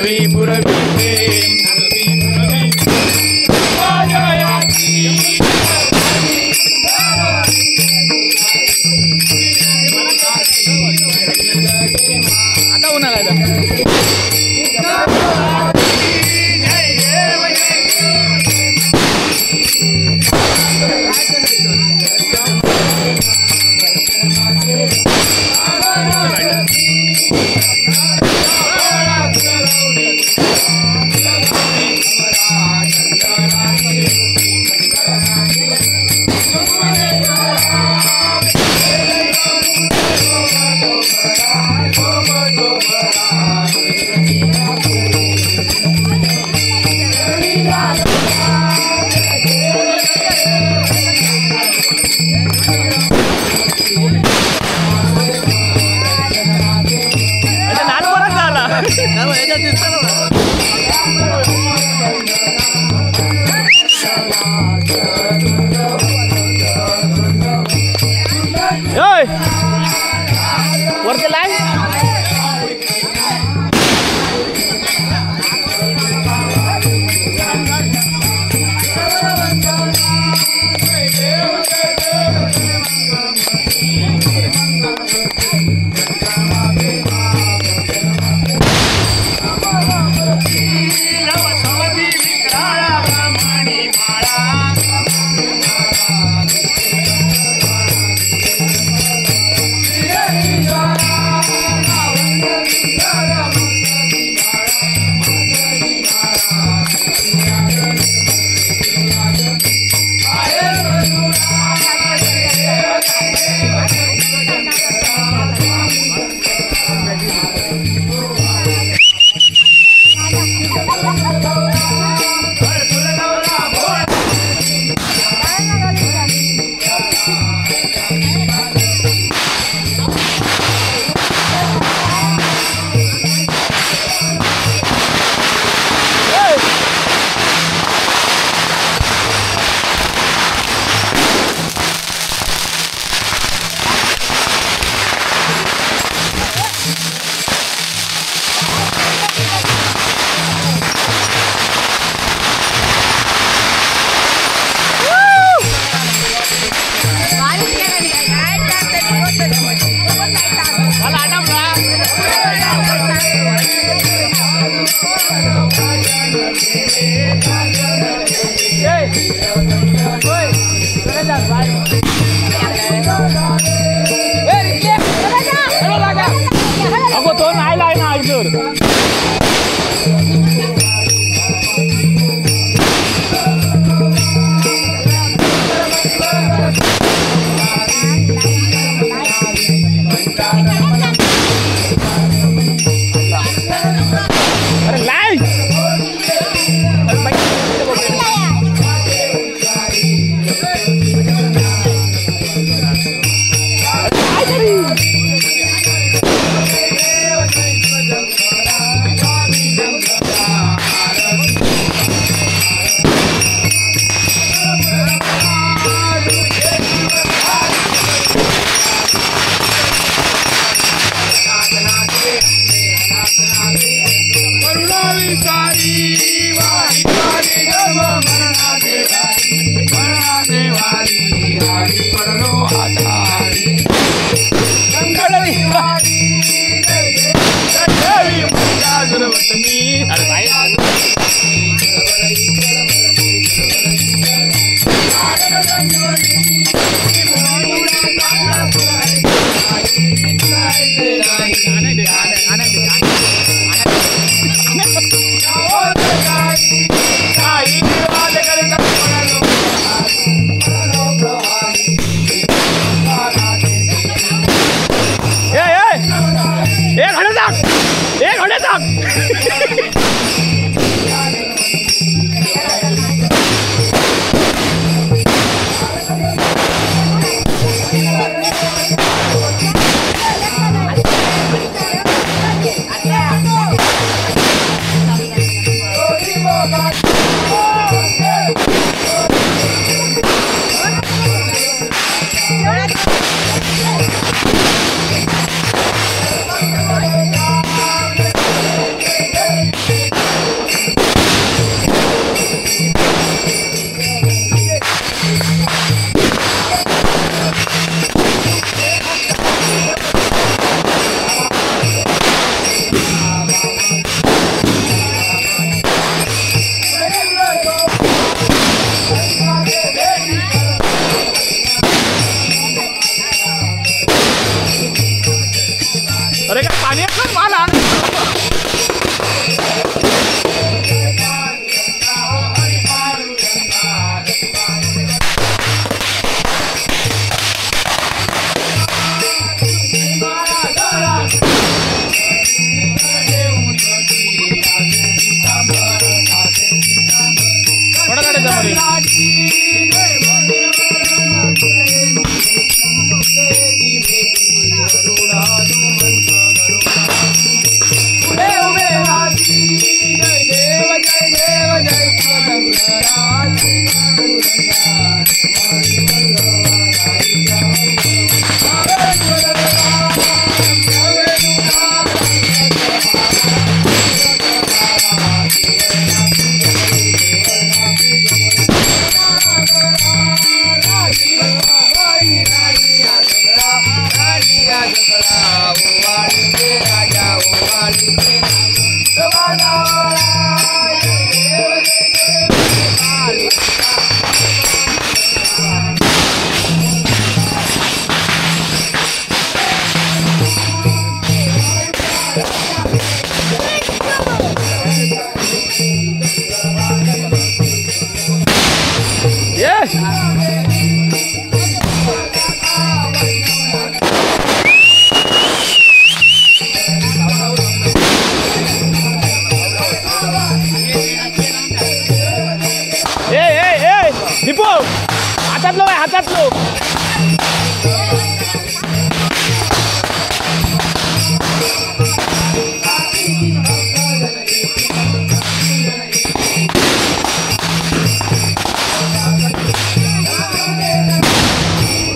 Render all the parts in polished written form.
पुरवी आता उन्हाळ्याला वरती लाय अगो तो नाही लाय ना इधर अरे लाय एक घंटे तक हरी दीपू हातात लो हातात लो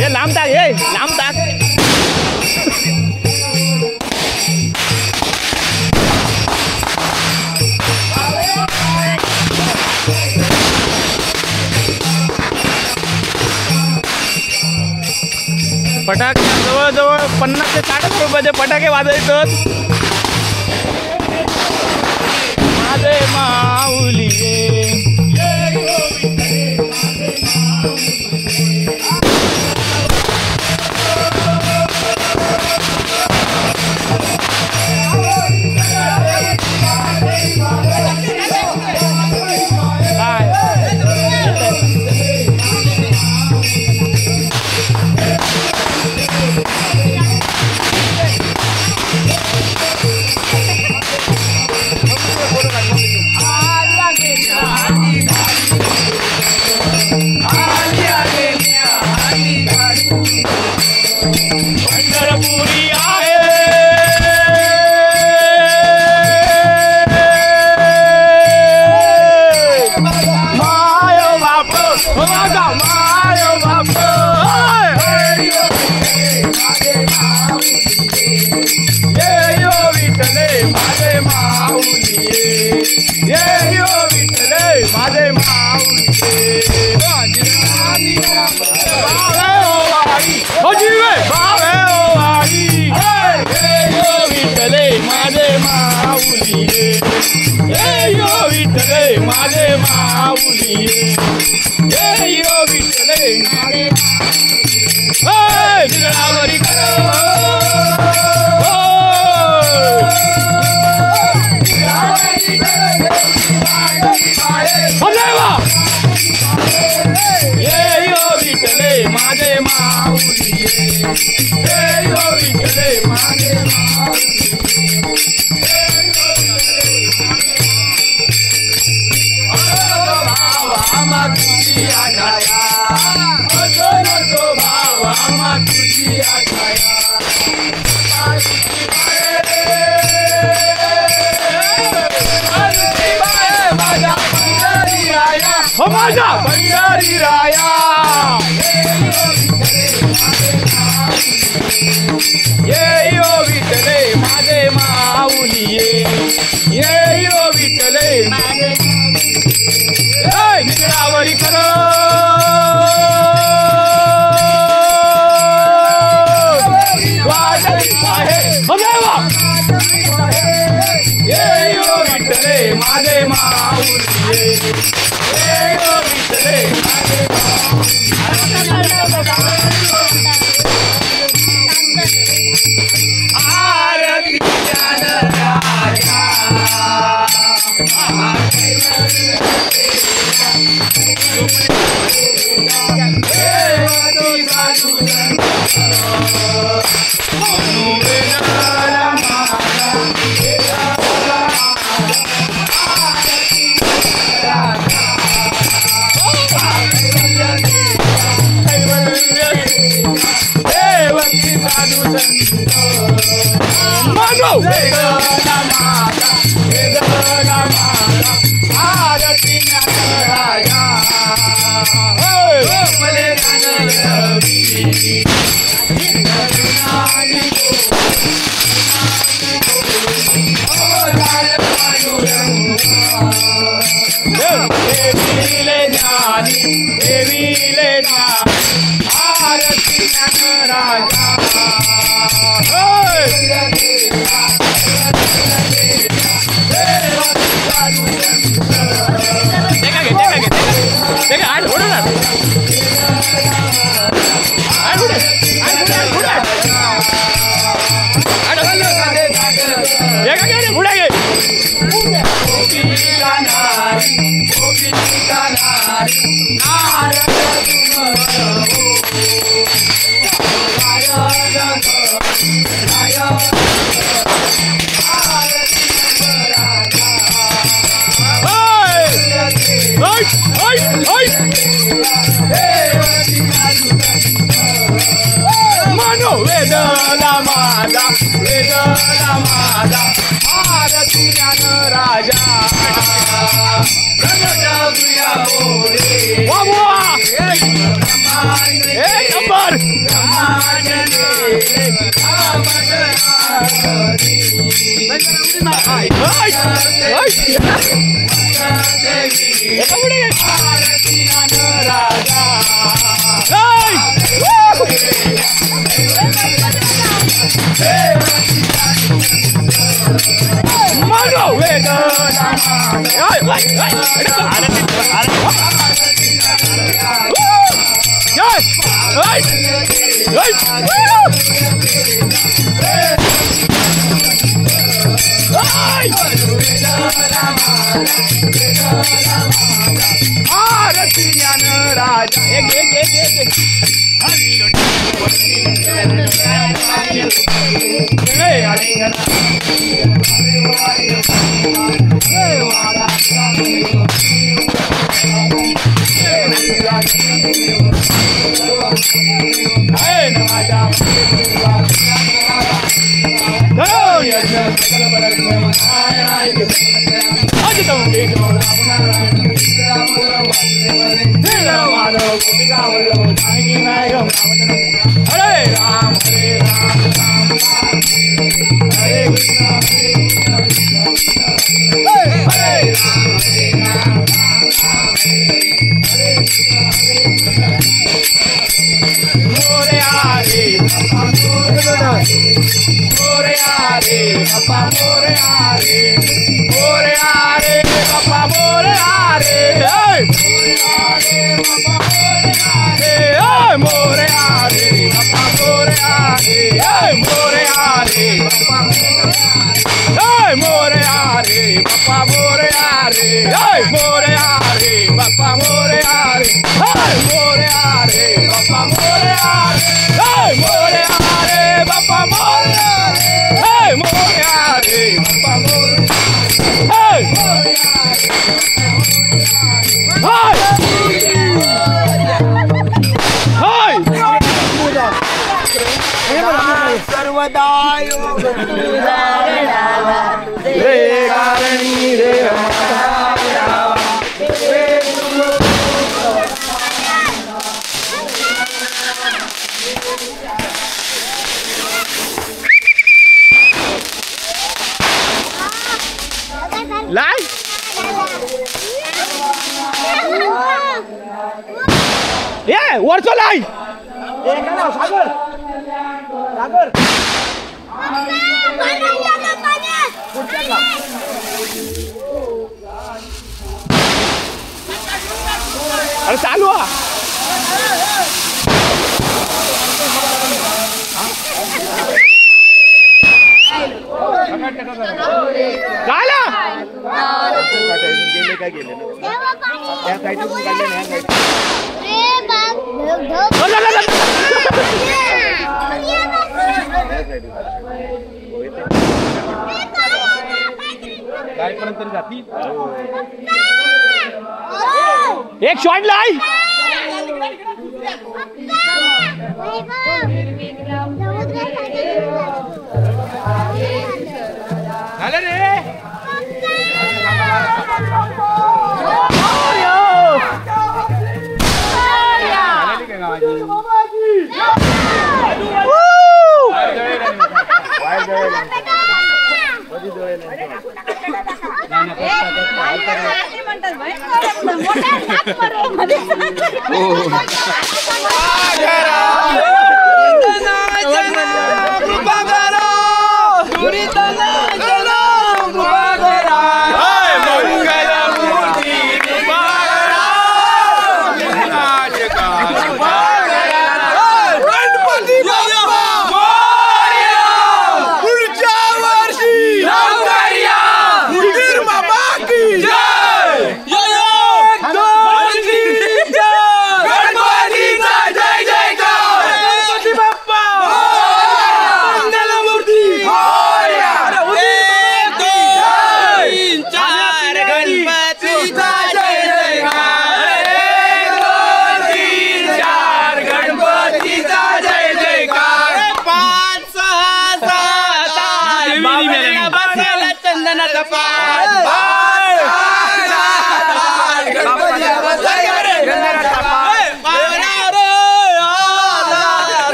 ये लांब टाक ये लांब टाक फटाके जवळ 50 ते 60 रुपयाचे फटाके वाजवतात माझे माऊली भंडारी राया ये यो विठले माझे माऊली ये यो विठले निगडावरी खरं ये यो विठले माझे माऊली देवीले ज्ञानी देवीले ज्ञानी आरती ज्ञानराजा देखा आठ उड़ ना आठ उड़ देखा क्या रे उड़ेंगे Mano veda la mada आरती ज्ञानराजा एक नंबर Mano veda आरती ज्ञानराजा एक लाई ये वर्षो लाई सागर सागर अरे चालू काला गेले त्या साईडून काढले नाही काय पर्यंत जाती एक शॉट लाई झालं रे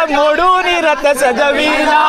मोडून रथ सजविला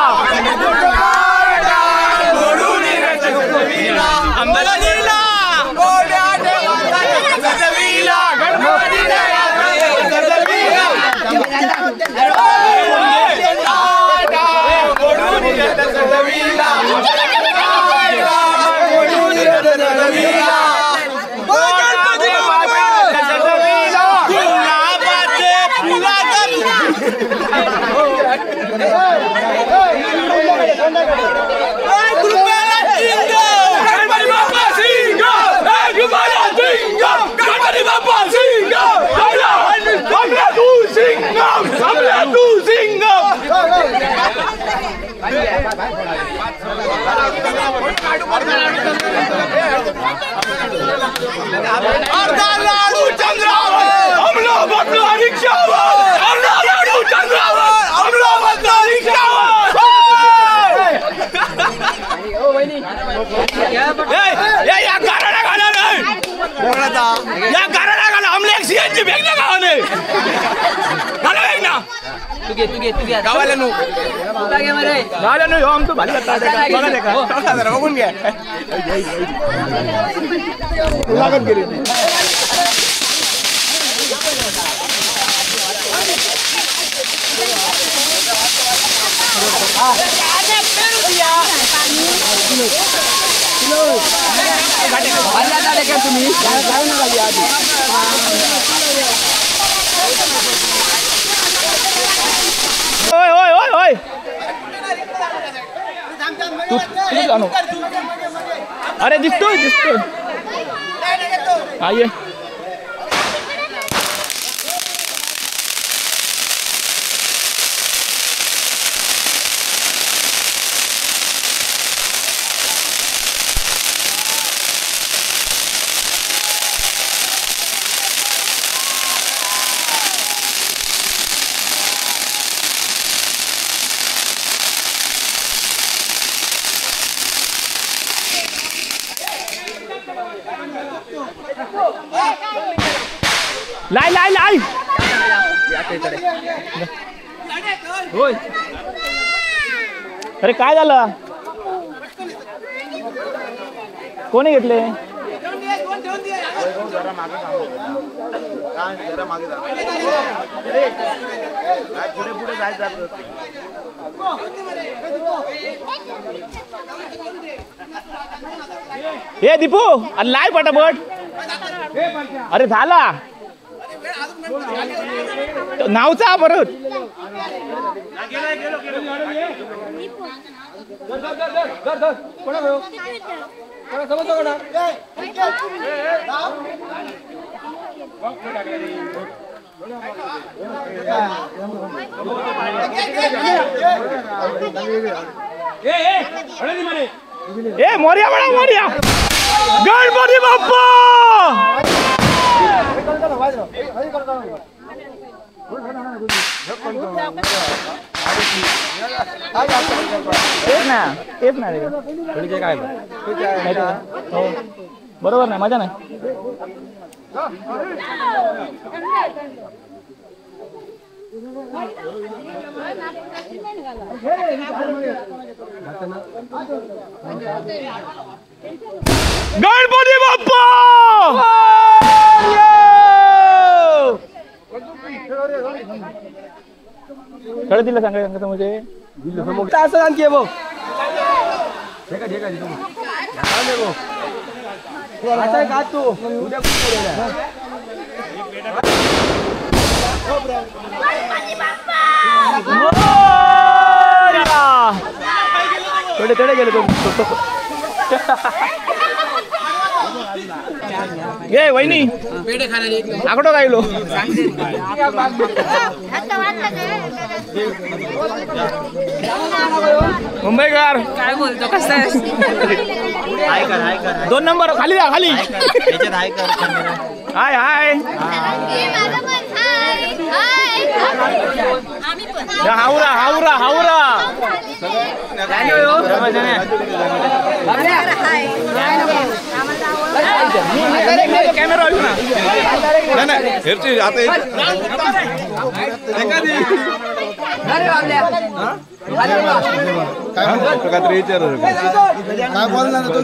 अरे दिसतोय दिसतोय आइए लाई लाई लाई होय अरे काय झालं कोणी घेतले हे दीपू लाई पटापट अरे झाला नावचा परत ए मोरिया बड़ा मोरिया गणपती बाप्पा तेच ना रे काय बरोबर नाही मजा नाही गणपती बाप्पा खेळ दिला सांगा म्हणजे असं आणखी भाऊ का तू उद्या थोडे थोडे गेले ये वहिनी आकडो राहिलो मुंबईकर काय बोलतो कसं आहे 2 नंबर खाली जा खाली हाय हाय हावरा हावरा हावरा कॅमेरा काय बोलणार तो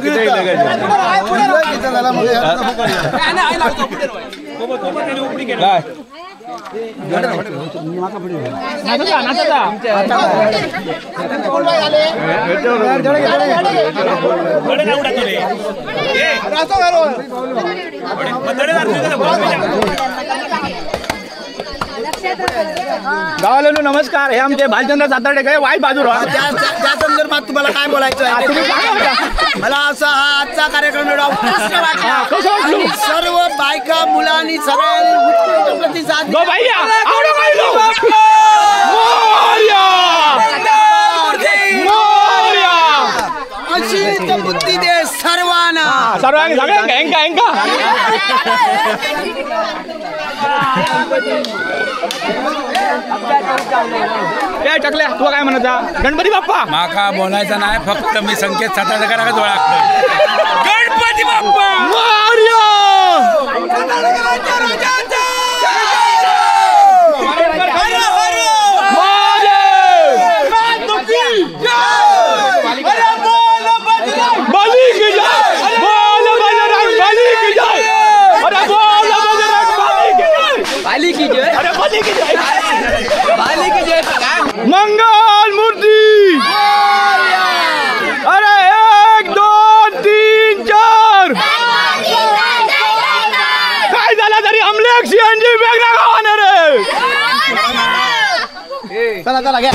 गावाला नमस्कार हे आमचे भालचंद्र सातारडे काय वाईट बाजूला त्या संदर्भात तुम्हाला काय बोलायचं आहे तुम्ही सांगा मला असा हा आजचा कार्यक्रम एवढा उत्कृष्ट वाटला कसं वाटलं? सर्व बायका मुलांनी सगळ्यांनी उत्कृष्ट प्रतिसाद गो भैया आवडो काढलो मोरया अशी बुद्धी दे सर्वांना सर्वांनी सगळ्यांका एंका एंका काय टाकल्या तू काय म्हणता गणपती बाप्पा माका बोलायचं नाही फक्त मी संकेत सातारा करा डोळा गणपती बाप्पा मंगल मूर्ती अरे 1 2 3 4 काय झालं तरी अमलेख सीएनजी वेगळा गावाने रे चला चला घ्या